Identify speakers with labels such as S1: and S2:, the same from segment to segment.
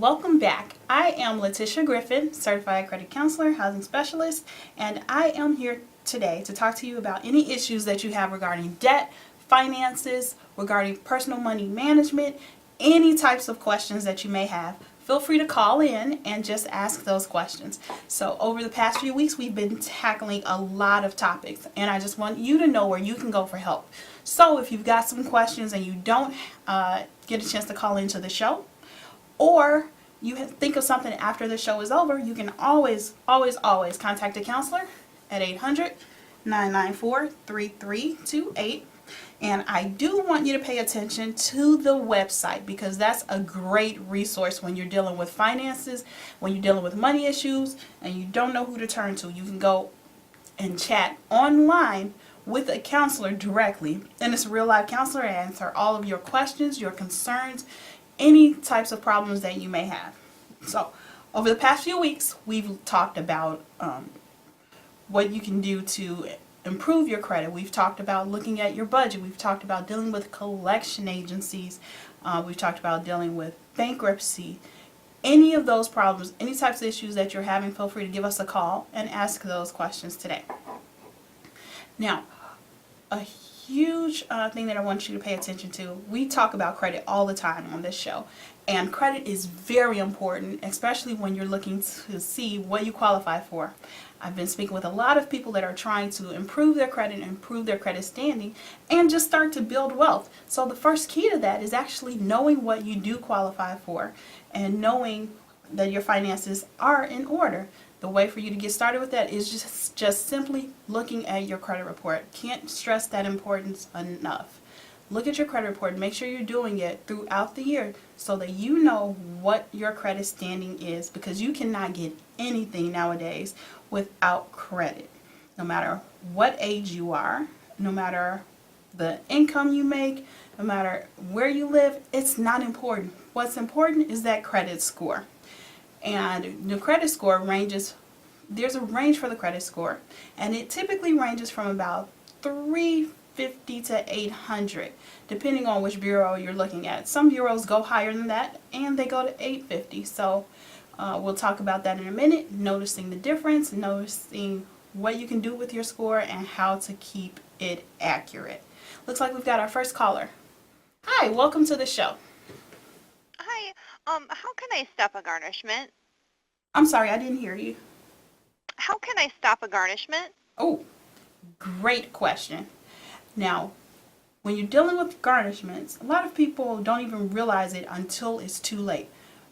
S1: welcome back. I am Letitia Griffin, Certified Credit Counselor, Housing Specialist, and I am here today to talk to you about any issues that you have regarding debt, finances, regarding personal money management, any types of questions that you may have. Feel free to call in and just ask those questions. So over the past few weeks, we've been tackling a lot of topics, and I just want you to know where you can go for help. So if you've got some questions and you don't get a chance to call into the show, or you think of something after the show is over, you can always contact a counselor at 800-994-3328. And I do want you to pay attention to the website, because that's a great resource when you're dealing with finances, when you're dealing with money issues, and you don't know who to turn to. You can go and chat online with a counselor directly, and it's a real live counselor, and answer all of your questions, your concerns, any types of problems that you may have. So over the past few weeks, we've talked about what you can do to improve your credit. We've talked about looking at your budget. We've talked about dealing with collection agencies. We've talked about dealing with bankruptcy. Any of those problems, any types of issues that you're having, feel free to give us a call and ask those questions today. Now, a huge thing that I want you to pay attention to, we talk about credit all the time on this show, and credit is very important, especially when you're looking to see what you qualify for. I've been speaking with a lot of people that are trying to improve their credit, improve their credit standing, and just start to build wealth. So the first key to that is actually knowing what you do qualify for and knowing that your finances are in order. The way for you to get started with that is just simply looking at your credit report. Can't stress that importance enough. Look at your credit report and make sure you're doing it throughout the year so that you know what your credit standing is, because you cannot get anything nowadays without credit. No matter what age you are, no matter the income you make, no matter where you live, it's not important. What's important is that credit score. And the credit score ranges, there's a range for the credit score, and it typically ranges from about 350 to 800, depending on which bureau you're looking at. Some bureaus go higher than that, and they go to 850. So we'll talk about that in a minute, noticing the difference, noticing what you can do with your score, and how to keep it accurate. Looks like we've got our first caller. Hi, welcome to the show.
S2: Hi, how can I stop a garnishment?
S1: I'm sorry, I didn't hear you.
S2: How can I stop a garnishment?
S1: Oh, great question. Now, when you're dealing with garnishments, a lot of people don't even realize it until it's too late.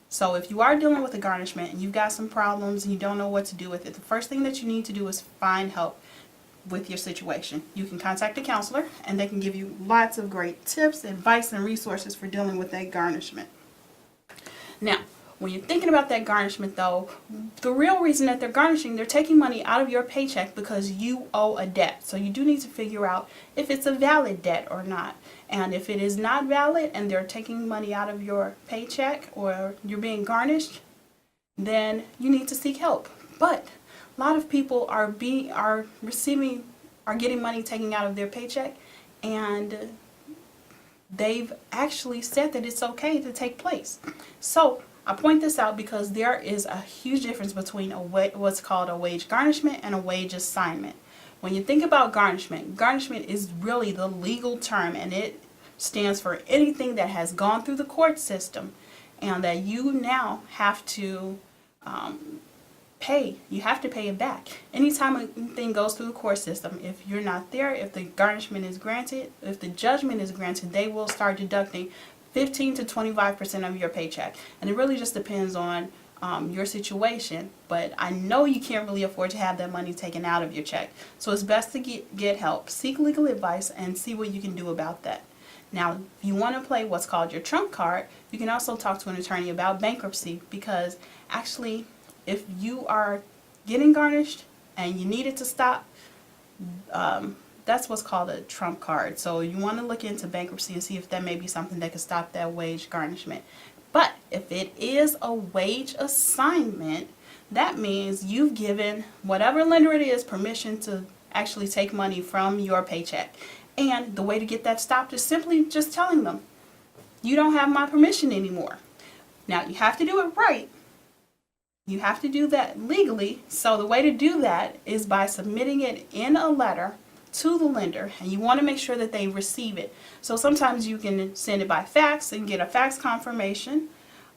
S1: So if you are dealing with a garnishment and you've got some problems and you don't know what to do with it, the first thing that you need to do is find help with your situation. You can contact a counselor, and they can give you lots of great tips, advice, and resources for dealing with that garnishment. Now, when you're thinking about that garnishment, though, the real reason that they're garnishing, they're taking money out of your paycheck because you owe a debt. So you do need to figure out if it's a valid debt or not. And if it is not valid and they're taking money out of your paycheck, or you're being garnished, then you need to seek help. But a lot of people are getting money taken out of their paycheck, and they've actually said that it's okay to take place. So I point this out because there is a huge difference between what's called a wage garnishment and a wage assignment. When you think about garnishment, garnishment is really the legal term, and it stands for anything that has gone through the court system and that you now have to pay. You have to pay it back. Anytime anything goes through the court system, if you're not there, if the garnishment is granted, if the judgment is granted, they will start deducting 15 to 25% of your paycheck. And it really just depends on your situation. But I know you can't really afford to have that money taken out of your check. So it's best to get help, seek legal advice, and see what you can do about that. Now, if you want to play what's called your trump card, you can also talk to an attorney about bankruptcy, because actually, if you are getting garnished and you need it to stop, that's what's called a trump card. So you want to look into bankruptcy and see if that may be something that could stop that wage garnishment. But if it is a wage assignment, that means you've given whatever lender it is permission to actually take money from your paycheck. And the way to get that stopped is simply just telling them, you don't have my permission anymore. Now, you have to do it right. You have to do that legally. So the way to do that is by submitting it in a letter to the lender, and you want to make sure that they receive it. So sometimes you can send it by fax and get a fax confirmation,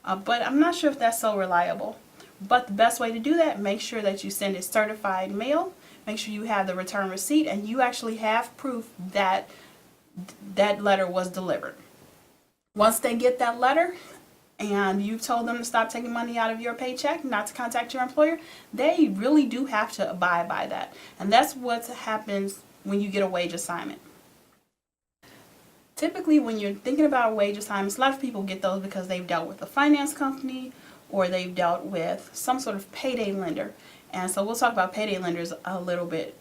S1: but I'm not sure if that's so reliable. But the best way to do that, make sure that you send it certified mail. Make sure you have the return receipt and you actually have proof that that letter was delivered. Once they get that letter and you've told them to stop taking money out of your paycheck, not to contact your employer, they really do have to abide by that. And that's what happens when you get a wage assignment. Typically, when you're thinking about wage assignments, a lot of people get those because they've dealt with a finance company or they've dealt with some sort of payday lender. And so we'll talk about payday lenders a little bit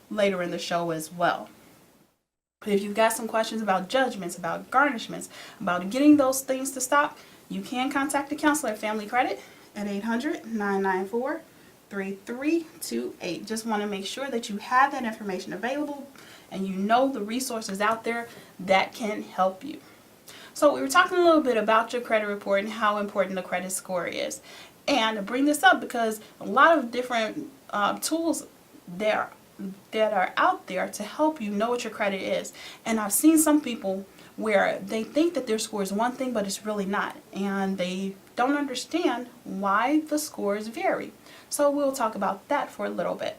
S1: later in the show as well. But if you've got some questions about judgments, about garnishments, about getting those things to stop, you can contact the counselor at Family Credit at 800-994-3328. Just want to make sure that you have that information available and you know the resources out there that can help you. So we were talking a little bit about your credit report and how important the credit score is. And I bring this up because a lot of different tools that are out there to help you know what your credit is. And I've seen some people where they think that their score is one thing, but it's really not. And they don't understand why the scores vary. So we'll talk about that for a little bit.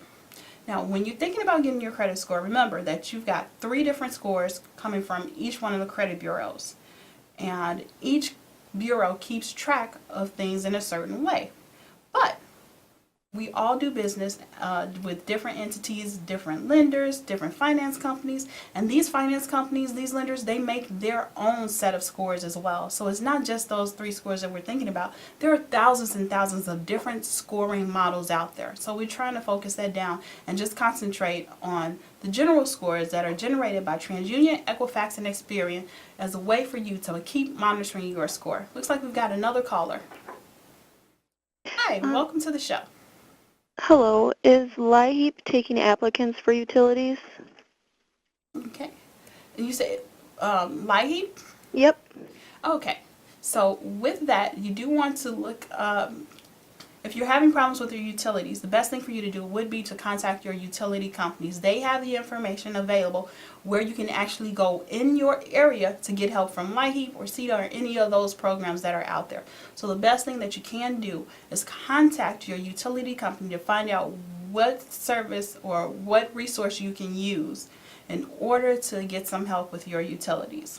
S1: Now, when you're thinking about getting your credit score, remember that you've got 3 different scores coming from each one of the credit bureaus. And each bureau keeps track of things in a certain way. But we all do business with different entities, different lenders, different finance companies, and these finance companies, these lenders, they make their own set of scores as well. So it's not just those 3 scores that we're thinking about. There are thousands and thousands of different scoring models out there. So we're trying to focus that down and just concentrate on the general scores that are generated by TransUnion, Equifax, and Experian as a way for you to keep monitoring your score. Looks like we've got another caller. Hi, welcome to the show.
S3: Hello, is LIHEAP taking applicants for utilities?
S1: Okay. And you said LIHEAP?
S3: Yep.
S1: Okay. So with that, you do want to look, if you're having problems with your utilities, the best thing for you to do would be to contact your utility companies. They have the information available where you can actually go in your area to get help from LIHEAP or CEDA or any of those programs that are out there. So the best thing that you can do is contact your utility company to find out what service or what resource you can use in order to get some help with your utilities.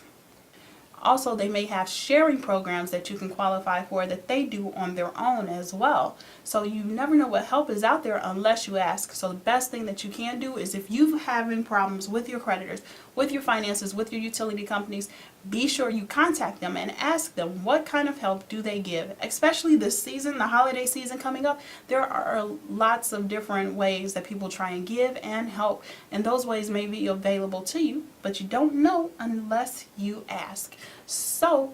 S1: Also, they may have sharing programs that you can qualify for that they do on their own as well. So you never know what help is out there unless you ask. So the best thing that you can do is if you're having problems with your creditors, with your finances, with your utility companies, be sure you contact them and ask them what kind of help do they give. Especially this season, the holiday season coming up, there are lots of different ways that people try and give and help. And those ways may be available to you, but you don't know unless you ask. So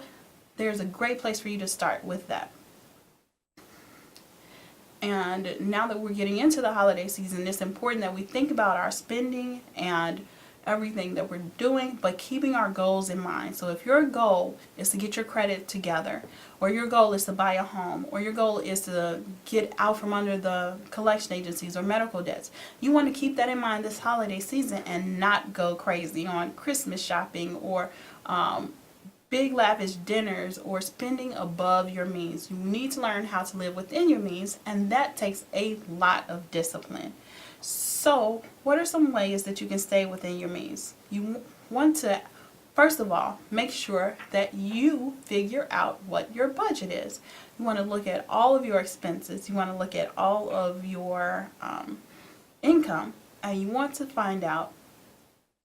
S1: there's a great place for you to start with that. And now that we're getting into the holiday season, it's important that we think about our spending and everything that we're doing, but keeping our goals in mind. So if your goal is to get your credit together, or your goal is to buy a home, or your goal is to get out from under the collection agencies or medical debts, you want to keep that in mind this holiday season and not go crazy on Christmas shopping or big lavish dinners or spending above your means. You need to learn how to live within your means, and that takes a lot of discipline. So what are some ways that you can stay within your means? You want to, first of all, make sure that you figure out what your budget is. You want to look at all of your expenses. You want to look at all of your income, and you want to find out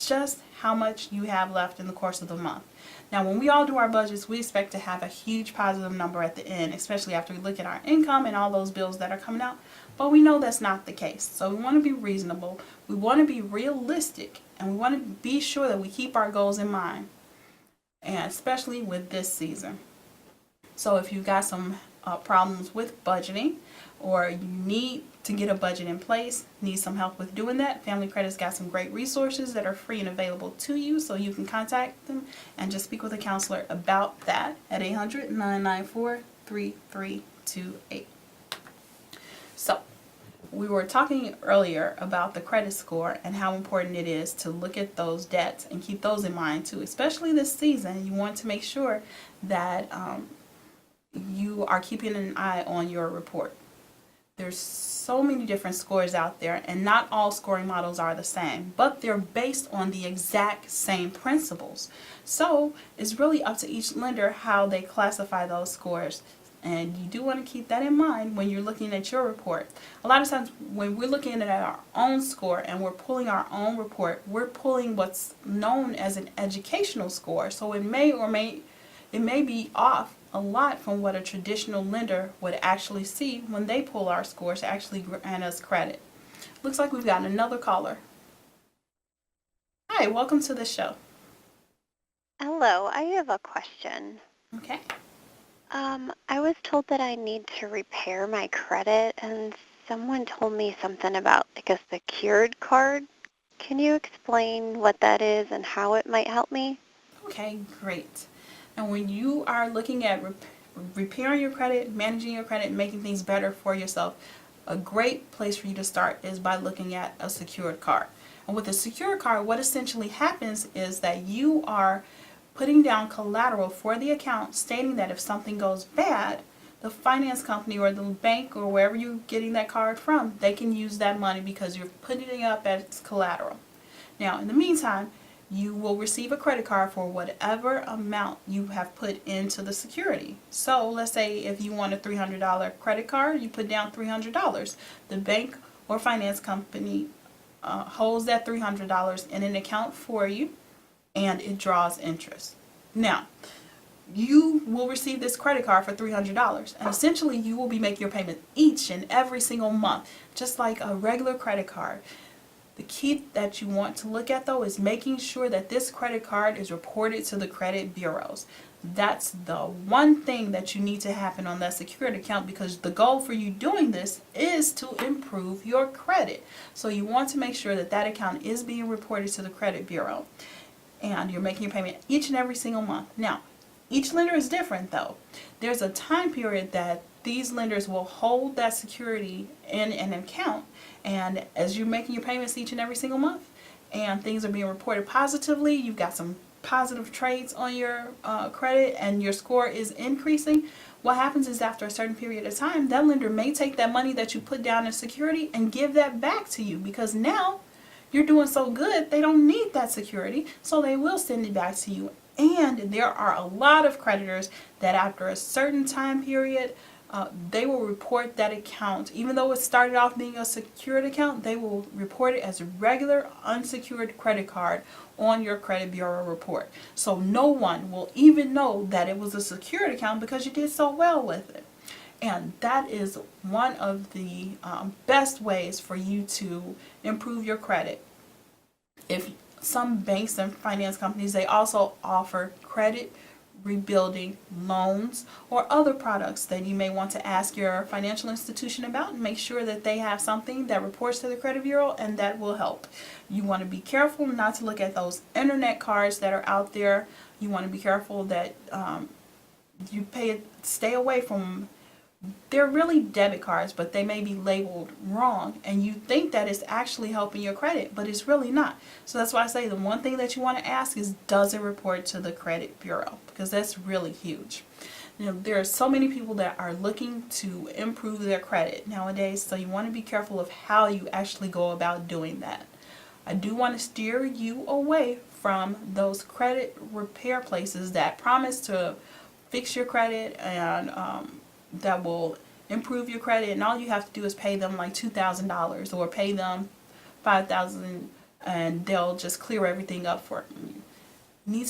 S1: just how much you have left in the course of the month. Now, when we all do our budgets, we expect to have a huge positive number at the end, especially after we look at our income and all those bills that are coming out. But we know that's not the case. So we want to be reasonable, we want to be realistic, and we want to be sure that we keep our goals in mind, and especially with this season. So if you've got some problems with budgeting, or you need to get a budget in place, need some help with doing that, Family Credit's got some great resources that are free and available to you, so you can contact them and just speak with a counselor about that at 800-994-3328. So, we were talking earlier about the credit score and how important it is to look at those debts and keep those in mind too, especially this season. You want to make sure that you are keeping an eye on your report. There's so many different scores out there, and not all scoring models are the same, but they're based on the exact same principles. So it's really up to each lender how they classify those scores. And you do want to keep that in mind when you're looking at your report. A lot of times when we're looking at our own score and we're pulling our own report, we're pulling what's known as an educational score. So it may be off a lot from what a traditional lender would actually see when they pull our scores to actually grant us credit. Looks like we've got another caller. Hi, welcome to the show.
S3: Hello, I have a question.
S1: Okay.
S3: I was told that I need to repair my credit, and someone told me something about like a secured card. Can you explain what that is and how it might help me?
S1: Okay, great. And when you are looking at repairing your credit, managing your credit, making things better for yourself, a great place for you to start is by looking at a secured card. And with a secured card, what essentially happens is that you are putting down collateral for the account, stating that if something goes bad, the finance company or the bank or wherever you're getting that card from, they can use that money because you're putting it up as collateral. Now, in the meantime, you will receive a credit card for whatever amount you have put into the security. So let's say if you want a $300 credit card, you put down $300. The bank or finance company holds that $300 in an account for you, and it draws interest. Now, you will receive this credit card for $300, and essentially you will be making your payment each and every single month, just like a regular credit card. The key that you want to look at though is making sure that this credit card is reported to the credit bureaus. That's the one thing that you need to happen on that secured account, because the goal for you doing this is to improve your credit. So you want to make sure that that account is being reported to the credit bureau and you're making your payment each and every single month. Now, each lender is different though. There's a time period that these lenders will hold that security in an account, and as you're making your payments each and every single month and things are being reported positively, you've got some positive trades on your credit and your score is increasing, what happens is after a certain period of time, that lender may take that money that you put down in security and give that back to you, because now you're doing so good they don't need that security, so they will send it back to you. And there are a lot of creditors that after a certain time period, they will report that account. Even though it started off being a secured account, they will report it as a regular unsecured credit card on your credit bureau report. So no one will even know that it was a secured account because you did so well with it. And that is one of the best ways for you to improve your credit. If some banks and finance companies, they also offer credit rebuilding loans or other products that you may want to ask your financial institution about, and make sure that they have something that reports to the credit bureau, and that will help. You want to be careful not to look at those internet cards that are out there. You want to be careful that stay away from. They're really debit cards, but they may be labeled wrong, and you think that it's actually helping your credit, but it's really not. So that's why I say the one thing that you want to ask is, does it report to the credit bureau? Because that's really huge. You know, there are so many people that are looking to improve their credit nowadays, so you want to be careful of how you actually go about doing that. I do want to steer you away from those credit repair places that promise to fix your credit and that will improve your credit, and all you have to do is pay them like $2,000 or pay them $5,000 and they'll just clear everything up for you.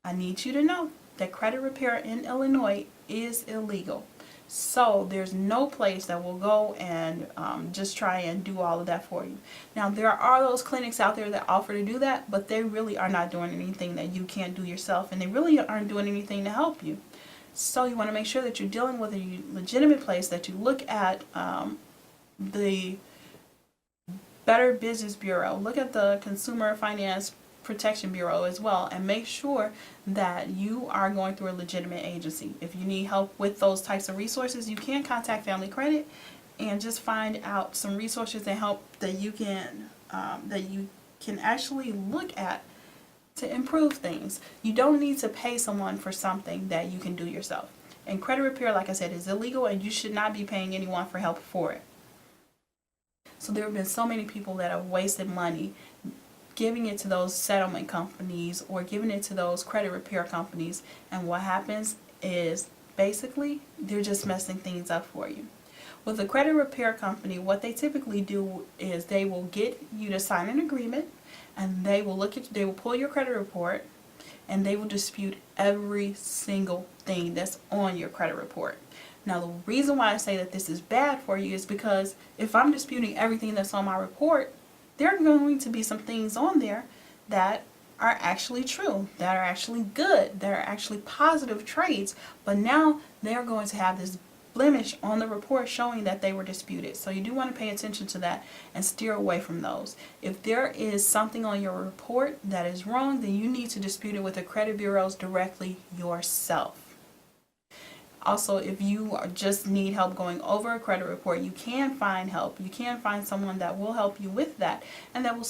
S1: I need you to know that credit repair in Illinois is illegal. So there's no place that will go and just try and do all of that for you. Now, there are those clinics out there that offer to do that, but they really are not doing anything that you can't do yourself, and they really aren't doing anything to help you. So you want to make sure that you're dealing with a legitimate place, that you look at the Better Business Bureau, look at the Consumer Finance Protection Bureau as well, and make sure that you are going through a legitimate agency. If you need help with those types of resources, you can contact Family Credit and just find out some resources and help that you can actually look at to improve things. You don't need to pay someone for something that you can do yourself. And credit repair, like I said, is illegal, and you should not be paying anyone for help for it. So there have been so many people that have wasted money giving it to those settlement companies or giving it to those credit repair companies, and what happens is basically they're just messing things up for you. With a credit repair company, what they typically do is they will get you to sign an agreement, and they will pull your credit report, and they will dispute every single thing that's on your credit report. Now, the reason why I say that this is bad for you is because if I'm disputing everything that's on my report, there are going to be some things on there that are actually true, that are actually good, that are actually positive traits, but now they're going to have this blemish on the report showing that they were disputed. So you do want to pay attention to that and steer away from those. If there is something on your report that is wrong, then you need to dispute it with the credit bureaus directly yourself. Also, if you just need help going over a credit report, you can find help. You can find someone that will help you with that, and that will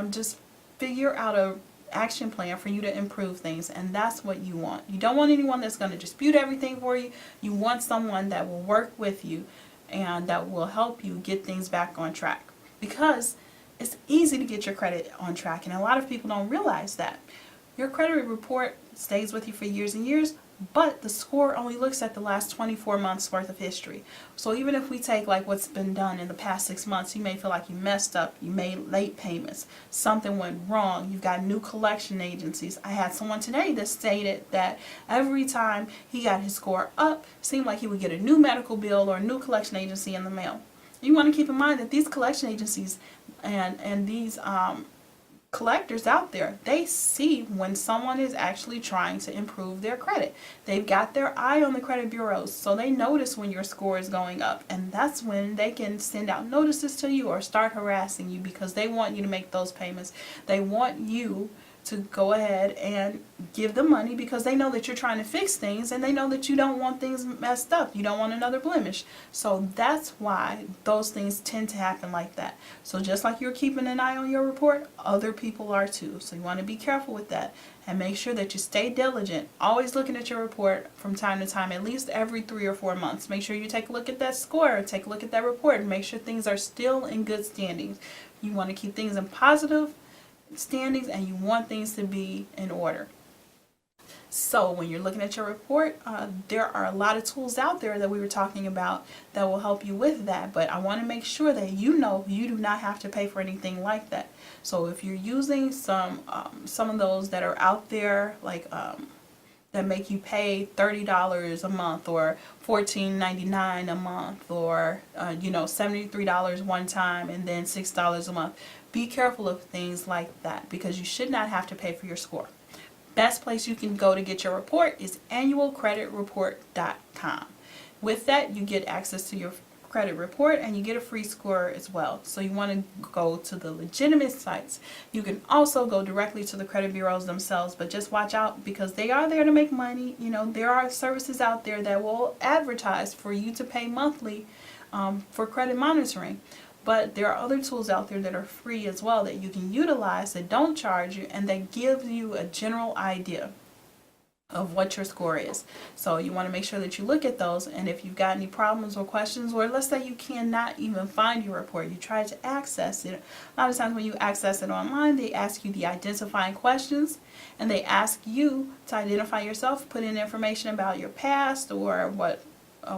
S1: just figure out a action plan for you to improve things, and that's what you want. You don't want anyone that's going to dispute everything for you. You want someone that will work with you and that will help you get things back on track, because it's easy to get your credit on track, and a lot of people don't realize that. Your credit report stays with you for years and years, but the score only looks at the last 24 months worth of history. So even if we take like what's been done in the past 6 months, you may feel like you messed up, you made late payments, something went wrong, you've got new collection agencies. I had someone today that stated that every time he got his score up, seemed like he would get a new medical bill or a new collection agency in the mail. You want to keep in mind that these collection agencies and these collectors out there, they see when someone is actually trying to improve their credit. They've got their eye on the credit bureaus, so they notice when your score is going up, and that's when they can send out notices to you or start harassing you, because they want you to make those payments. They want you to go ahead and give them money because they know that you're trying to fix things, and they know that you don't want things messed up. You don't want another blemish. So that's why those things tend to happen like that. So just like you're keeping an eye on your report, other people are too. So you want to be careful with that and make sure that you stay diligent. Always looking at your report from time to time, at least every 3 or 4 months. Make sure you take a look at that score, take a look at that report, and make sure things are still in good standings. You want to keep things in positive standings, and you want things to be in order. So when you're looking at your report, there are a lot of tools out there that we were talking about that will help you with that, but I want to make sure that you know you do not have to pay for anything like that. So if you're using some of those that are out there, like that make you pay $30 a month or $14.99 a month, or $73 one time and then $6 a month, be careful of things like that, because you should not have to pay for your score. Best place you can go to get your report is annualcreditreport.com. With that, you get access to your credit report and you get a free score as well. So you want to go to the legitimate sites. You can also go directly to the credit bureaus themselves, but just watch out, because they are there to make money. There are services out there that will advertise for you to pay monthly for credit monitoring. But there are other tools out there that are free as well that you can utilize, that don't charge you, and that give you a general idea of what your score is. So you want to make sure that you look at those, and if you've got any problems or questions, or let's say you cannot even find your report, you try to access it. A lot of times when you access it online, they ask you the identifying questions, and they ask you to identify yourself, put in information about your past, or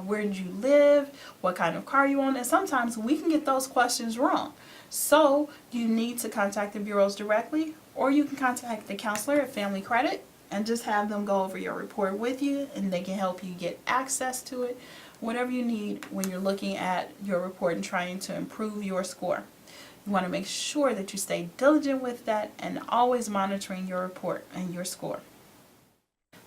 S1: where did you live, what kind of car you own, and sometimes we can get those questions wrong. So you need to contact the bureaus directly, or you can contact the counselor at Family Credit and just have them go over your report with you, and they can help you get access to it, whatever you need when you're looking at your report and trying to improve your score. You want to make sure that you stay diligent with that and always monitoring your report and your score.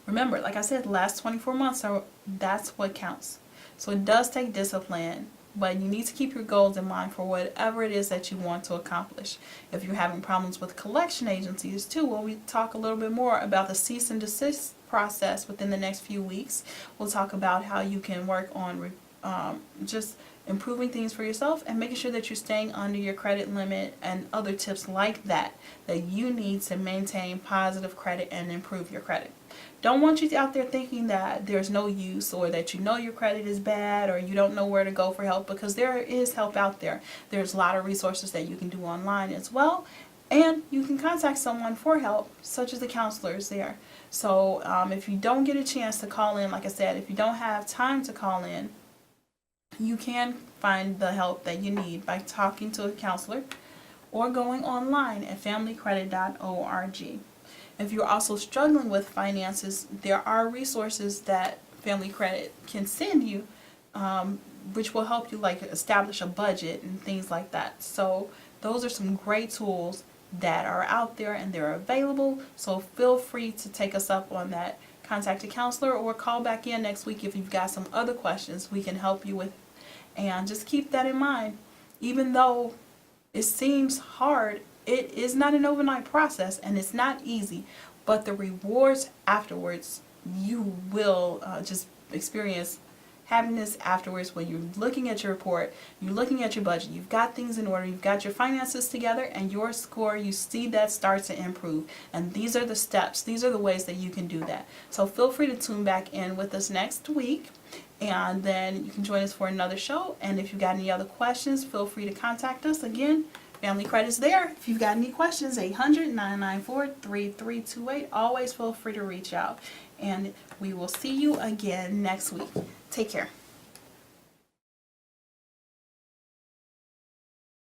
S1: Remember, like I said, the last 24 months, that's what counts. So it does take discipline, but you need to keep your goals in mind for whatever it is that you want to accomplish. If you're having problems with collection agencies too, well, we talk a little bit more about the cease and desist process within the next few weeks. We'll talk about how you can work on just improving things for yourself and making sure that you're staying under your credit limit and other tips like that you need to maintain positive credit and improve your credit. Don't want you out there thinking that there's no use, or that you know your credit is bad, or you don't know where to go for help, because there is help out there. There's a lot of resources that you can do online as well, and you can contact someone for help, such as the counselors there. So if you don't get a chance to call in, like I said, if you don't have time to call in, you can find the help that you need by talking to a counselor or going online at familycredit.org. If you're also struggling with finances, there are resources that Family Credit can send you, which will help you like establish a budget and things like that. So those are some great tools that are out there and they're available. So feel free to take us up on that. Contact a counselor or call back in next week if you've got some other questions we can help you with. And just keep that in mind. Even though it seems hard, it is not an overnight process and it's not easy, but the rewards afterwards, you will just experience happiness afterwards when you're looking at your report, you're looking at your budget, you've got things in order, you've got your finances together, and your score, you see that start to improve. And these are the steps, these are the ways that you can do that. So feel free to tune back in with us next week, and then you can join us for another show. And if you've got any other questions, feel free to contact us. Again, Family Credit's there. If you've got any questions, 800-994-3328. Always feel free to reach out. And we will see you again next week. Take care.